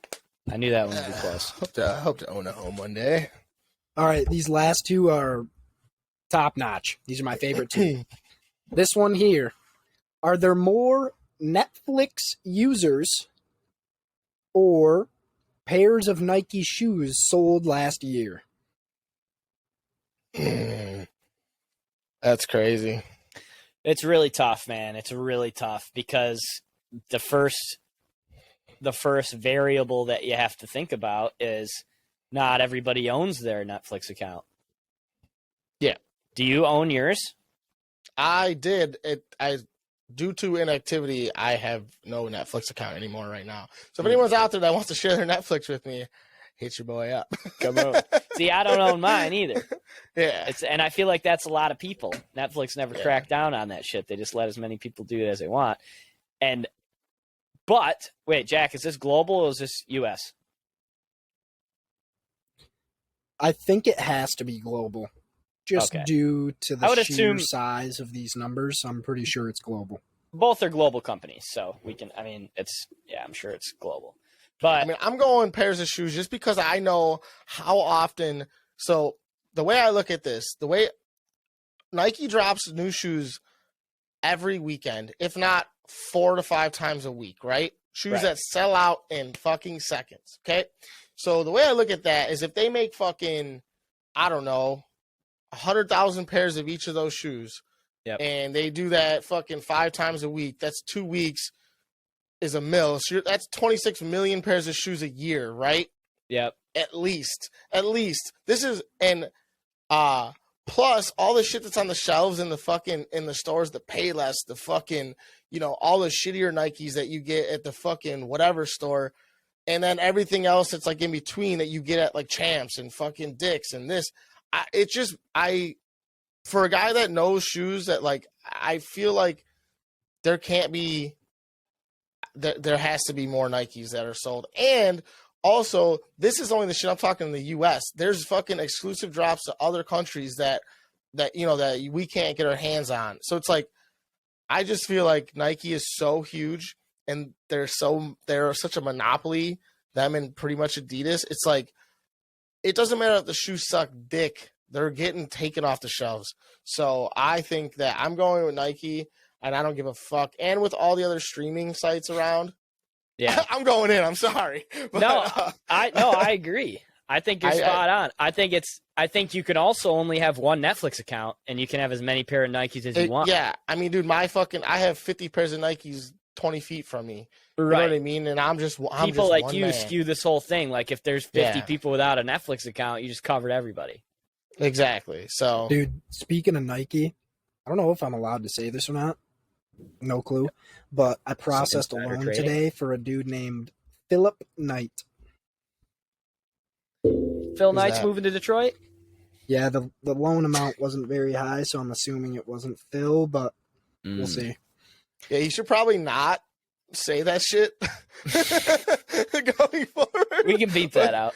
I knew that one would be close. Hope to own a home one day. All right, these last two are top notch. These are my favorite two. This one here. Are there more Netflix users or pairs of Nike shoes sold last year? That's crazy. It's really tough, man. It's really tough because the first variable that you have to think about is not everybody owns their Netflix account. Yeah. Do you own yours? I did. Due to inactivity, I have no Netflix account anymore right now. So if anyone's out there that wants to share their Netflix with me, hit your boy up. Come on. See, I don't own mine either. Yeah. And I feel like that's a lot of people. Netflix never cracked down on that shit. They just let as many people do it as they want. But wait, Jack, is this global or is this US? I think it has to be global. Just due to the sheer size of these numbers, I'm pretty sure it's global. Both are global companies, so we can. I mean, I'm sure it's global. But I mean, I'm going pairs of shoes just because I know how often. So the way I look at this, the way Nike drops new shoes every weekend, if not 4 to 5 times a week, right? Shoes that sell out in fucking seconds. Okay, so the way I look at that is if they make fucking, I don't know, 100,000 pairs of each of those shoes, and they do that fucking 5 times a week. That's 2 weeks. is a mill. So that's 26 million pairs of shoes a year, right? Yep. At least. This is plus all the shit that's on the shelves in the stores, the Payless, the fucking, all the shittier Nikes that you get at the fucking whatever store. And then everything else that's like in between that you get at like Champs and fucking Dick's and this. For a guy that knows shoes, that like, I feel like there has to be more Nikes that are sold. And also, this is only the shit I'm talking in the US. There's fucking exclusive drops to other countries that we can't get our hands on. So it's like, I just feel like Nike is so huge and they're such a monopoly, them and pretty much Adidas. It's like, it doesn't matter if the shoes suck dick. They're getting taken off the shelves. So I think that I'm going with Nike, and I don't give a fuck. And with all the other streaming sites around, yeah, I'm going in. I'm sorry. But, I agree. I think you're spot on. I think you can also only have one Netflix account, and you can have as many pair of Nikes as you want. Yeah, I mean, dude, I have 50 pairs of Nikes 20 feet from me. You right. know what I mean? And I'm just people like you man. Skew this whole thing. Like if there's 50 people without a Netflix account, you just covered everybody. Exactly. So, dude, speaking of Nike, I don't know if I'm allowed to say this or not. No clue. But I processed a loan today for a dude named Philip Knight. Phil Knight's moving to Detroit? Yeah, the loan amount wasn't very high, so I'm assuming it wasn't Phil, but we'll see. Yeah, you should probably not say that shit going forward. We can beat that out.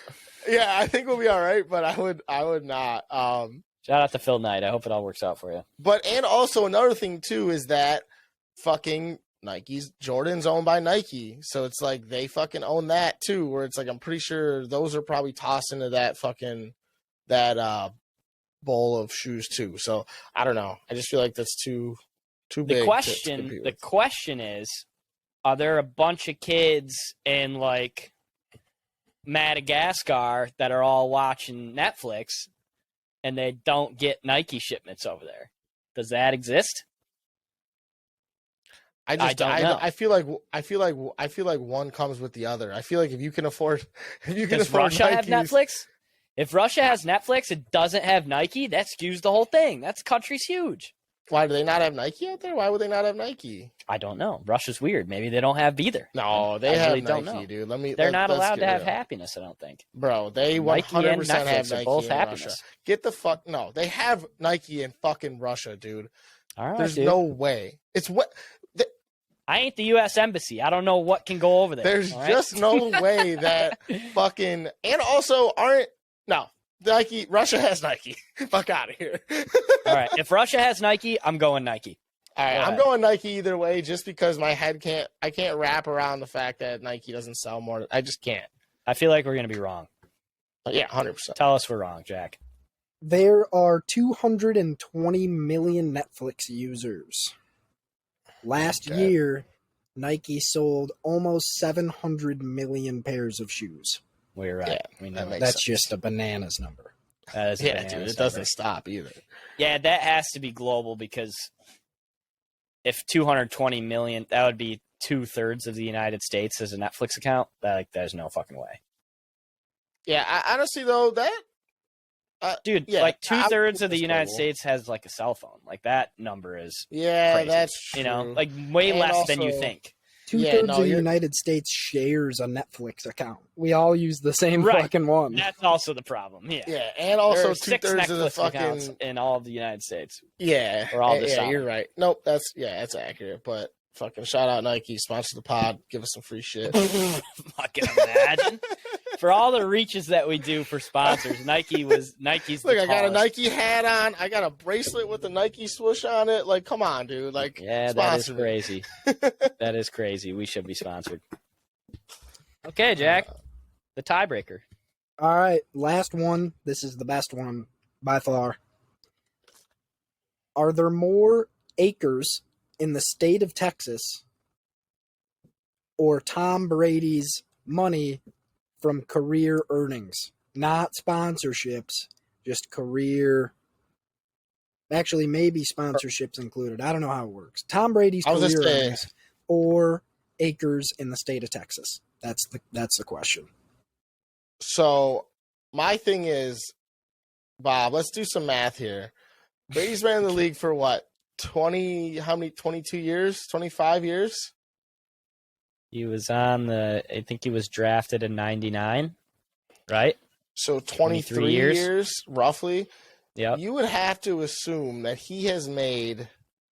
Yeah, I think we'll be all right, but I would not. Shout out to Phil Knight. I hope it all works out for you. But and also another thing too is that fucking Jordan's owned by Nike, so it's like they fucking own that too. Where it's like I'm pretty sure those are probably tossed into that bowl of shoes too. So I don't know. I just feel like that's too big. The question is, are there a bunch of kids in like Madagascar that are all watching Netflix and they don't get Nike shipments over there? Does that exist? I don't know. I feel like one comes with the other. I feel like if you can afford Russia Nikes, have Netflix? If Russia has Netflix, it doesn't have Nike, that skews the whole thing. That country's huge. Why do they not have Nike out there? Why would they not have Nike? I don't know. Russia's weird. Maybe they don't have either. No, they have really Nike, don't know. Dude. They're not allowed to have happiness, I don't think. Bro, they 100% have Nike both in Russia. Get the fuck no. They have Nike in fucking Russia, dude. All right, there's no way. It's what I ain't the U.S. Embassy. I don't know what can go over there. There's just no way that fucking and also Nike. Russia has Nike. Fuck out of here. All right. If Russia has Nike, I'm going Nike. All right. I'm going Nike either way, just because my head I can't wrap around the fact that Nike doesn't sell more. I just can't. I feel like we're going to be wrong. Yeah, 100%. Tell us we're wrong, Jack. There are 220 million Netflix users. Last year, Nike sold almost 700 million pairs of shoes. We're right. Yeah, that's just a bananas number. That is dude, it doesn't stop either. Yeah, that has to be global because if 220 million, that would be 2/3 of the United States as a Netflix account. There's no fucking way. Yeah, honestly though, dude, like 2/3 of the United States has like a cell phone. Like that number is crazy. That's true. Like way and less also, than you think. 2/3 of the United States shares a Netflix account. We all use the same fucking one. That's also the problem. Yeah. Yeah, and also 2/3 of the fucking in all of the United States. Yeah. Or all you're right. Nope, that's accurate. But fucking shout out Nike, sponsor the pod, give us some free shit. Fucking imagine. For all the reaches that we do for sponsors, Nike's Look, I got a Nike hat on. I got a bracelet with the Nike swoosh on it. Like, come on, dude. Like, yeah, that is crazy. That is crazy. We should be sponsored. Okay, Jack. The tiebreaker. All right, last one. This is the best one by far. Are there more acres in the state of Texas or Tom Brady's money from career earnings? Not sponsorships, just career. Actually, maybe sponsorships included. I don't know how it works. Tom Brady's career earnings or acres in the state of Texas? That's the question. So my thing is, Bob, let's do some math here. Brady's been in the league for what? 22 years? 25 years? He was I think he was drafted in 99, right? So 23 years, roughly. Yeah. You would have to assume that he has made,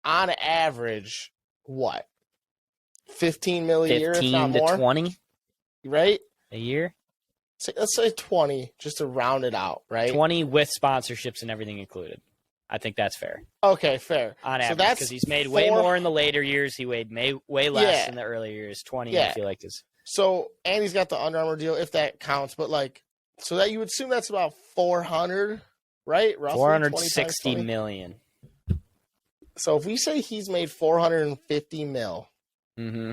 on average, what? 15 million a year, if not more? 20? Right? A year? Let's say 20, just to round it out, right? 20 with sponsorships and everything included. I think that's fair. Okay, fair. On average, because he's made way more in the later years. He weighed way less in the earlier years. 20, I feel like is. So, and he's got the Under Armour deal, if that counts. But, like, so that you would assume that's about 400, right? Roughly 460 million. So if we say he's made 450 mil, mm-hmm.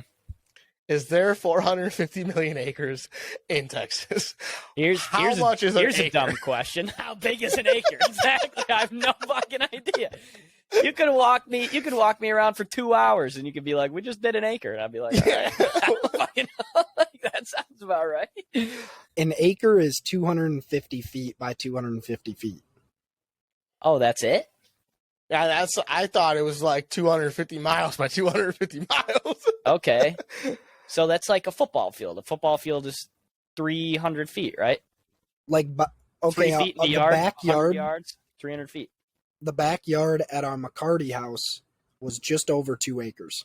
Is there 450 million acres in Texas? Here's a dumb question. How big is an acre? Exactly. I have no fucking idea. You could walk me around for 2 hours and you could be like, we just did an acre. And I'd be like, all right. Fucking that sounds about right. An acre is 250 feet by 250 feet. Oh, that's it? Yeah, I thought it was like 250 miles by 250 miles. Okay. So that's like a football field. A football field is 300 feet, right? Like, okay, 3 feet in the yard, backyard, yards, 300 feet. The backyard at our McCarty house was just over 2 acres.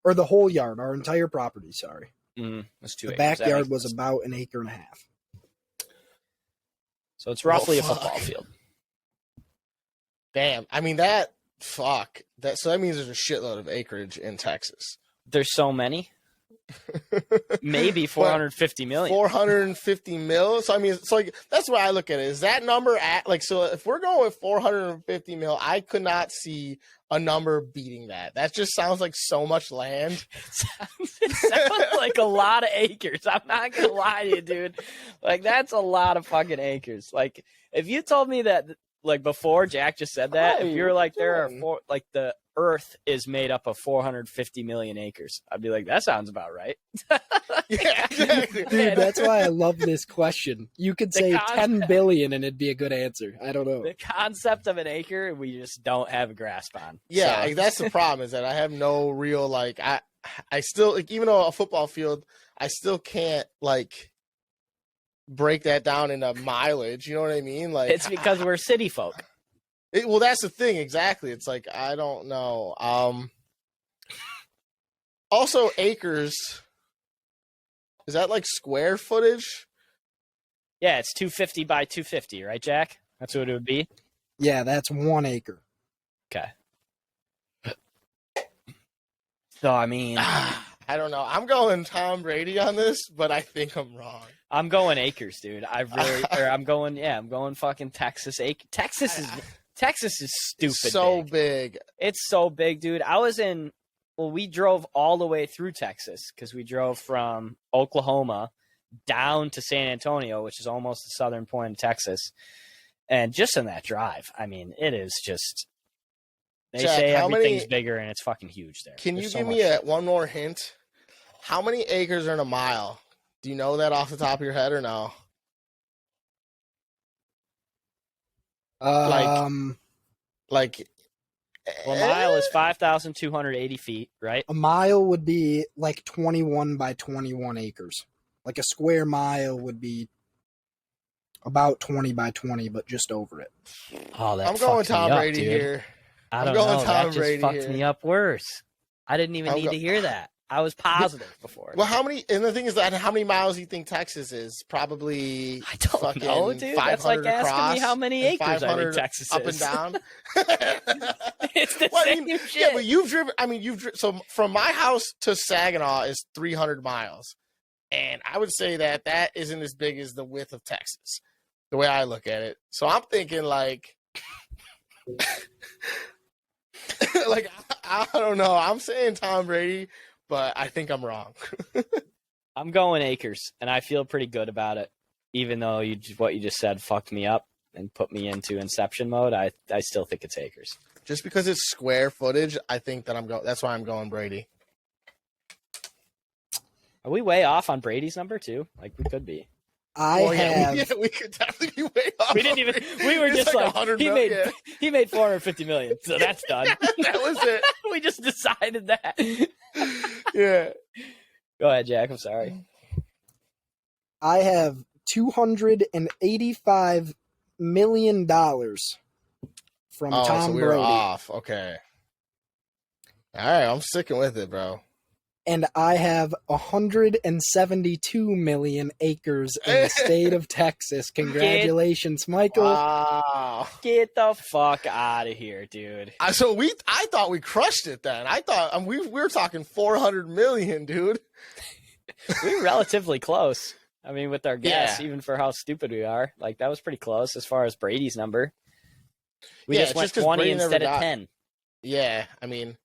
Or the whole yard, our entire property, sorry. That's 2 acres. The backyard was about an acre and a half. So it's roughly a football field. Damn. I mean, so that means there's a shitload of acreage in Texas. There's so many. Maybe 450 million. 450 mil. So I mean, it's like that's why I look at it. Is that number so if we're going with 450 mil, I could not see a number beating that. That just sounds like so much land. It sounds like a lot of acres. I'm not gonna lie to you, dude. Like that's a lot of fucking acres. Like if you told me that like before Jack just said that, if you're like there are the Earth is made up of 450 million acres, I'd be like, that sounds about right. Yeah, exactly. Dude, that's why I love this question. You could say 10 billion and it'd be a good answer. I don't know. The concept of an acre, we just don't have a grasp on. Yeah, so. That's the problem is that I have no real, like, I still, like, even though a football field, I still can't, like, break that down into mileage. You know what I mean? Like, it's because we're city folk. Well, that's the thing. Exactly. It's like, I don't know. Also, acres. Is that like square footage? Yeah, it's 250 by 250, right, Jack? That's what it would be? Yeah, that's 1 acre. Okay. So, I mean... I don't know. I'm going Tom Brady on this, but I think I'm wrong. I'm going acres, dude. I'm going fucking Texas. Texas is stupid. So big. It's so big, dude. We drove all the way through Texas because we drove from Oklahoma down to San Antonio, which is almost the southern point of Texas. And just in that drive, I mean, it is just. They Jack, say everything's bigger and it's fucking huge there. Can you give me one more hint? How many acres are in a mile? Do you know that off the top of your head or no? Like well, a mile is 5,280 feet, right? A mile would be like 21 by 21 acres. Like a square mile would be about 20 by 20, but just over it. Oh, that I'm going Tom Brady here. I don't know. That just fucked me up worse. I didn't even need to hear that. I was positive before. Well, and the thing is that how many miles do you think Texas is? Probably I don't know, dude. That's like asking me how many acres I think Texas up is. and down. It's the same shit. Yeah, but you've driven. So from my house to Saginaw is 300 miles, and I would say that isn't as big as the width of Texas, the way I look at it. So I'm thinking like. Like I don't know. I'm saying Tom Brady, but I think I'm wrong. I'm going acres, and I feel pretty good about it. Even though what you just said fucked me up and put me into Inception mode, I still think it's acres. Just because it's square footage, I think that that's why I'm going Brady. Are we way off on Brady's number too? Like we could be. We could definitely be way off. We didn't even. We were just like he made $450 million, so that's done. That was it. We just decided that. Yeah. Go ahead, Jack. I'm sorry. I have $285 million from Tom so we Brody. were off. Okay. All right, I'm sticking with it, bro. And I have 172 million acres in the state of Texas. Congratulations, Michael. Wow. Get the fuck out of here, dude. I thought we crushed it then. I thought we were talking 400 million, dude. We were relatively close. I mean, with our guess, even for how stupid we are, like that was pretty close as far as Brady's number. We just went 20 instead of 10. Yeah, I mean.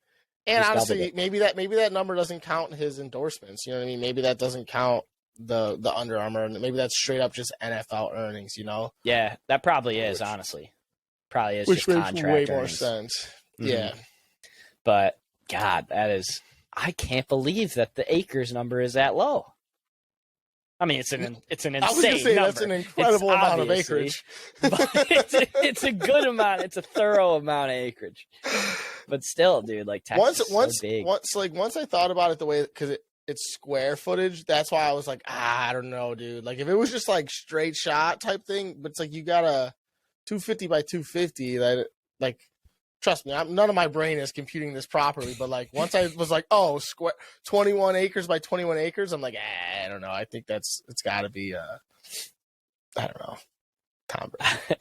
And honestly, maybe that number doesn't count his endorsements. You know what I mean? Maybe that doesn't count the Under Armour. Maybe that's straight up just NFL earnings. You know? Yeah, that probably is. Honestly, probably is. Which just makes contract way more earnings. sense. Mm-hmm. Yeah, but God, that is. I can't believe that the acres number is that low. I mean, it's an insane I was gonna say number. That's an incredible amount of acreage. But it's a good amount. It's a thorough amount of acreage. But still, dude, like Texas is so big. Once I thought about it the way because it's square footage. That's why I was like, I don't know, dude. Like if it was just like straight shot type thing, but it's like you got a 250 by 250 that like. Trust me, none of my brain is computing this properly, but like once I was like, oh, square 21 acres by 21 acres, I'm like, I don't know. I think it's got to be, I don't know, Tom Brady.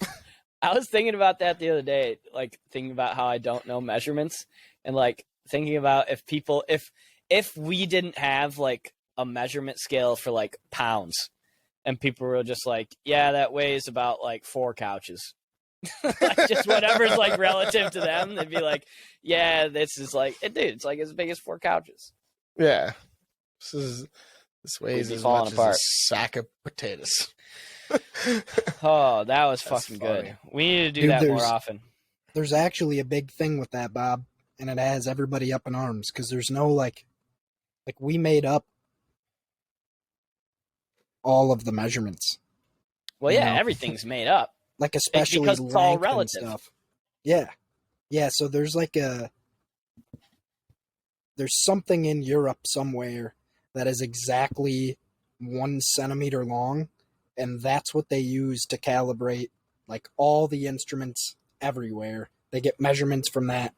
I was thinking about that the other day, like thinking about how I don't know measurements and like thinking about if we didn't have like a measurement scale for like pounds and people were just like, yeah, that weighs about like 4 couches. Like just whatever's like relative to them, they'd be like, yeah, this is like it's like as big as 4 couches. Yeah, this weighs as much as a sack of potatoes. Oh, that was fucking funny. Good. We need to do that more often. There's actually a big thing with that, Bob, and it has everybody up in arms because there's no like we made up all of the measurements. Well, yeah, everything's made up. Like especially because it's all relative stuff. Yeah. So there's there's something in Europe somewhere that is exactly 1 centimeter long, and that's what they use to calibrate like all the instruments everywhere. They get measurements from that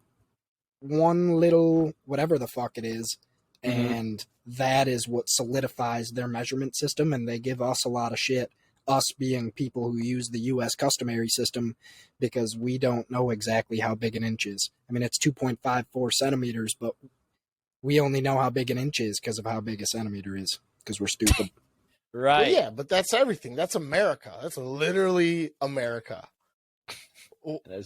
one little whatever the fuck it is, and that is what solidifies their measurement system, and they give us a lot of shit. Us being people who use the U.S. customary system because we don't know exactly how big an inch is. I mean, it's 2.54 centimeters, but we only know how big an inch is because of how big a centimeter is because we're stupid. Right. Well, yeah, but that's everything. That's America. That's literally America.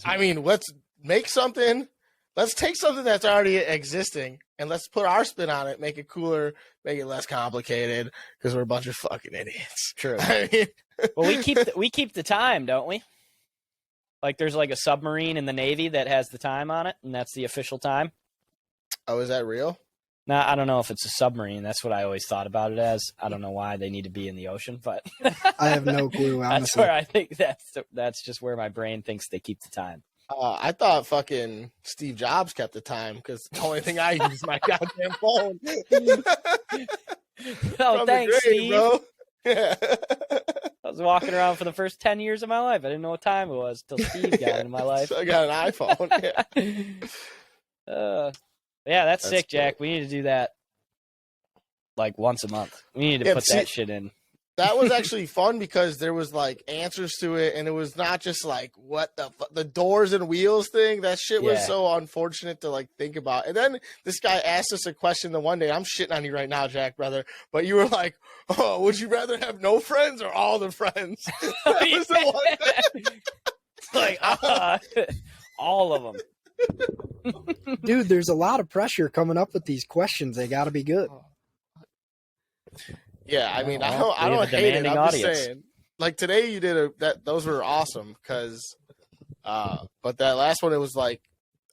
I mean, let's make something. Let's take something that's already existing and let's put our spin on it, make it cooler, make it less complicated because we're a bunch of fucking idiots. True. I mean, well, we keep the time, don't we? Like there's like a submarine in the Navy that has the time on it, and that's the official time. Oh, is that real? No, I don't know if it's a submarine. That's what I always thought about it as. I don't know why they need to be in the ocean, but I have no clue, honestly. That's where I think that's just where my brain thinks they keep the time. I thought fucking Steve Jobs kept the time because the only thing I use is my goddamn phone. Oh, thanks, Steve. Bro. Yeah. I was walking around for the first 10 years of my life. I didn't know what time it was until Steve got into my life. So I got an iPhone. Yeah, that's sick, cool. Jack. We need to do that like once a month. We need to put that shit in. That was actually fun because there was like answers to it, and it was not just like what the doors and wheels thing. That shit was so unfortunate to like think about. And then this guy asked us a question the one day. I'm shitting on you right now, Jack, brother. But you were like, "Oh, would you rather have no friends or all the friends?" That was the one thing. It's like all of them. Dude, there's a lot of pressure coming up with these questions. They got to be good. Yeah, I mean, I don't hate it. I'm just saying. Like today, you did those were awesome because, but that last one, it was like,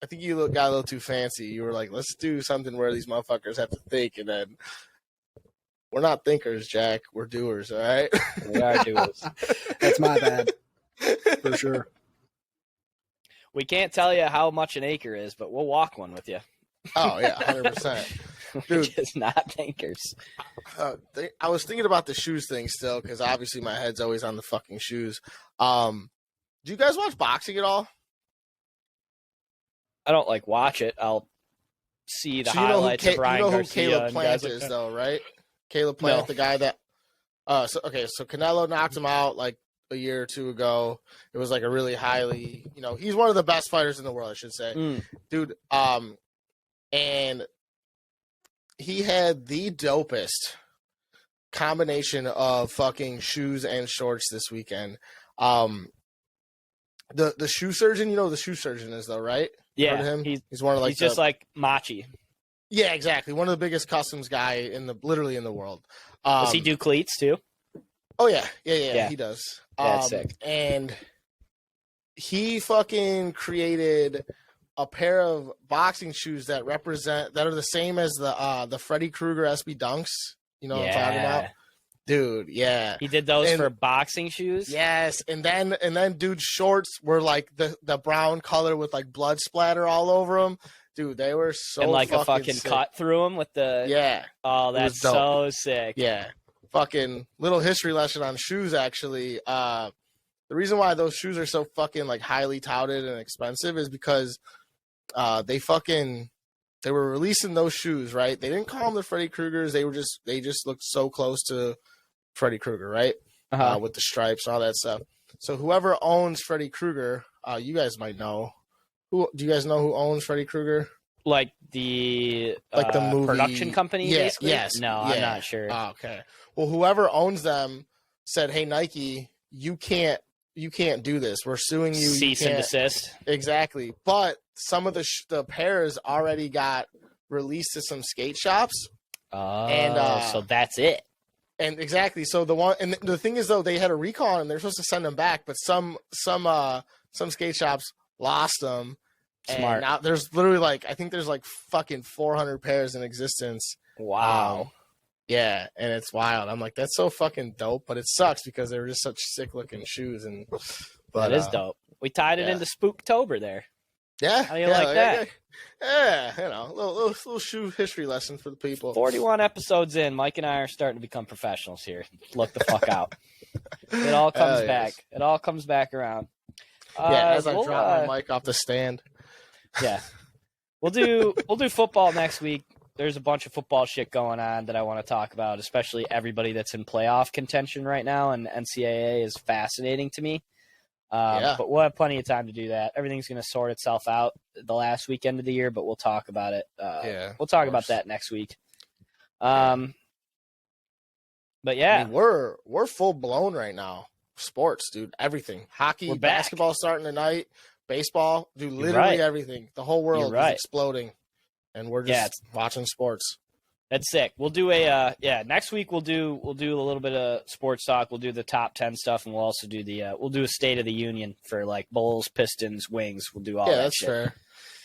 I think you got a little too fancy. You were like, let's do something where these motherfuckers have to think, and then We're not thinkers, Jack. We're doers, all right? We are doers. That's my bad. For sure. We can't tell you how much an acre is, but we'll walk one with you. Oh, yeah, 100%. We're Dude. just not thinkers. I was thinking about the shoes thing still, because obviously my head's always on the fucking shoes. Do you guys watch boxing at all? I don't like watch it. I'll see the So highlights of Ryan you know who Garcia Caleb and Plant guys like is, that. though, right? Caleb Plant, No. the guy that so Canelo knocked him out like a year or two ago. It was like a really highly, he's one of the best fighters in the world, I should say. Dude, and he had the dopest combination of fucking shoes and shorts this weekend. The shoe surgeon, you know who the shoe surgeon is, though, right? Yeah, Heard of him? He's one of like he's just like Machi. Yeah, exactly. One of the biggest customs guy literally in the world. Does he do cleats too? Oh yeah, he does. That's sick. And he fucking created a pair of boxing shoes that are the same as the Freddy Krueger SB Dunks. You know what I'm talking about? Dude, yeah. He did those for boxing shoes? Yes, and then dude's shorts were like the brown color with like blood splatter all over them. Dude, they were so and like a fucking sick. cut through them with the Oh, that's so sick. Yeah. Fucking little history lesson on shoes actually. The reason why those shoes are so fucking like highly touted and expensive is because they were releasing those shoes, right? They didn't call them the Freddy Kruegers. They just looked so close to Freddy Krueger, right? With the stripes and all that stuff. So whoever owns Freddy Krueger, you guys might know. Do you guys know who owns Freddy Krueger? Like the movie production company? Yeah, basically? yes. No, yeah. I'm not sure. Oh, okay. Well, whoever owns them said, "Hey, Nike, you can't do this. We're suing you. Cease and desist." Exactly. But some of the pairs already got released to some skate shops. Oh, and so that's it. And exactly. So the thing is though, they had a recall on them. They're supposed to send them back, but some skate shops lost them. Smart. And now there's literally I think there's fucking 400 pairs in existence. Wow. Yeah, and it's wild. I'm like, that's so fucking dope, but it sucks because they were just such sick looking shoes. But that is dope. We tied it into Spooktober there. Yeah. How do you like that? Yeah, little shoe history lesson for the people. 41 episodes in, Mike and I are starting to become professionals here. Look the fuck out. It all comes back. It all comes back around. As I drop my mic off the stand. Yeah. We'll do football next week. There's a bunch of football shit going on that I want to talk about, especially everybody that's in playoff contention right now, and NCAA is fascinating to me. But we'll have plenty of time to do that. Everything's going to sort itself out the last weekend of the year, but we'll talk about it. We'll talk about that next week. But yeah, I mean, we're full blown right now. Sports, dude, everything. Hockey, basketball starting tonight, baseball, dude, literally everything. The whole world is exploding, and we're just watching sports. That's sick. We'll do next week we'll do a little bit of sports talk. We'll do the top 10 stuff, and we'll also do we'll do a State of the Union for like Bulls, Pistons, Wings. We'll do all that. Yeah, that's shit. fair.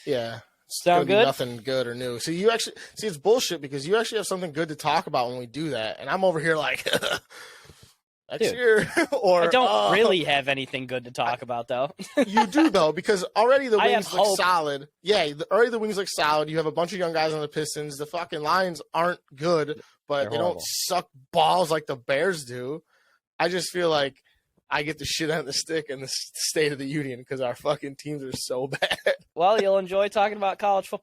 Yeah. Sound good? Nothing good or new. So you actually it's bullshit because you actually have something good to talk about when we do that, and I'm over here like next year. Or I don't really have anything good to talk about though. You do though, because already the wings look solid. Yeah, already the wings look solid. You have a bunch of young guys on the Pistons. The fucking Lions aren't good, but they don't suck balls like the Bears do. I just feel like I get the shit out of the stick in the State of the Union because our fucking teams are so bad. Well, you'll enjoy talking about college football.